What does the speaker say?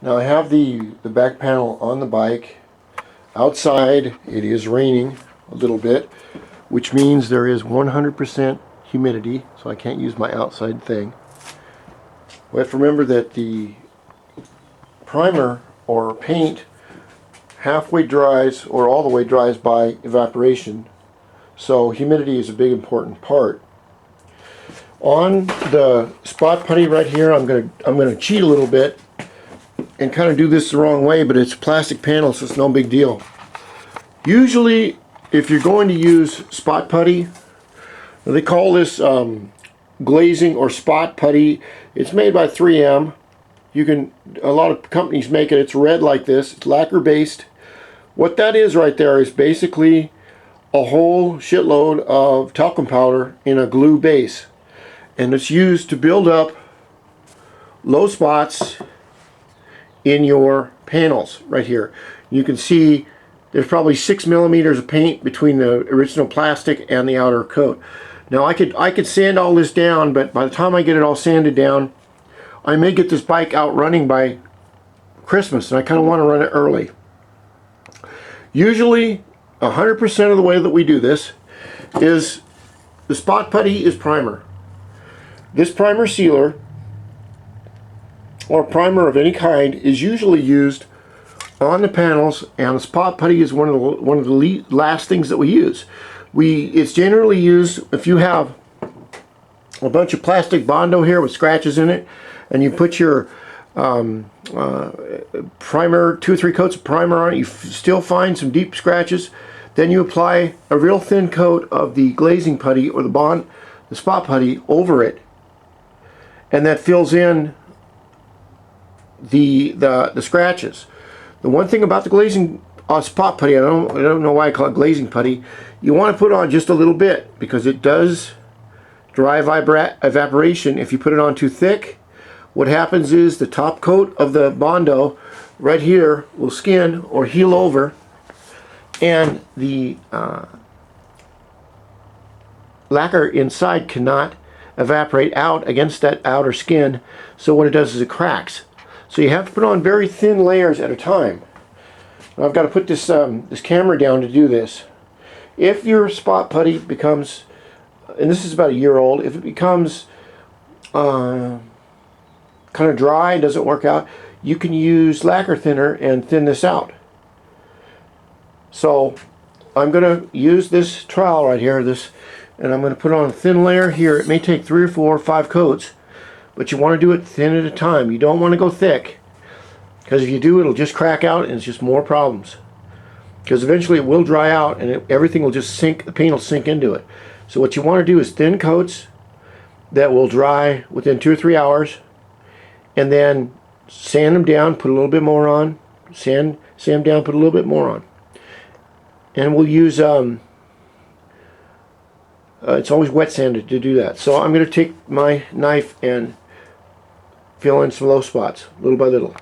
Now I have the back panel on the bike. Outside it is raining a little bit, which means there is 100% humidity, so I can't use my outside thing. We have to remember that the primer or paint halfway dries or all the way dries by evaporation, so humidity is a big important part. On the spot putty right here, I'm gonna cheat a little bit and kind of do this the wrong way, but it's plastic panel, so it's no big deal. Usually if you're going to use spot putty, they call this glazing or spot putty. It's made by 3M. A lot of companies make it. It's red like this. It's lacquer based. What that is right there is basically a whole shitload of talcum powder in a glue base, and it's used to build up low spots in your panels right here. You can see there's probably 6 millimeters of paint between the original plastic and the outer coat. Now I could sand all this down, but by the time I get it all sanded down, I may get this bike out running by Christmas, and I kind of want to run it early. Usually 100% of the way that we do this is the spot putty is primer. This primer sealer or primer of any kind is usually used on the panels, and the spot putty is one of the last things that we use. It's generally used if you have a bunch of plastic Bondo here with scratches in it, and you put your primer, 2 or 3 coats of primer on it, you still find some deep scratches, then you apply a real thin coat of the glazing putty or the spot putty over it, and that fills in the scratches. The one thing about the glazing spot putty, I don't know why I call it glazing putty, you want to put on just a little bit because it does dry evaporation. If you put it on too thick, what happens is the top coat of the Bondo right here will skin or heal over, and the lacquer inside cannot evaporate out against that outer skin, so what it does is it cracks. So you have to put on very thin layers at a time. Now I've got to put this this camera down to do this. If your spot putty becomes, and this is about a year old, if it becomes kind of dry, doesn't work out, you can use lacquer thinner and thin this out. So I'm going to use this trowel right here, and I'm going to put on a thin layer here. It may take 3 or 4 or 5 coats, but you want to do it thin at a time. You don't want to go thick, because if you do, it'll just crack out and it's just more problems. Because eventually it will dry out and everything will just sink, the paint will sink into it. So what you want to do is thin coats that will dry within 2 or 3 hours, and then sand them down, put a little bit more on, sand them down, put a little bit more on. And we'll use it's always wet sanded to do that. So I'm going to take my knife and fill in some low spots little by little.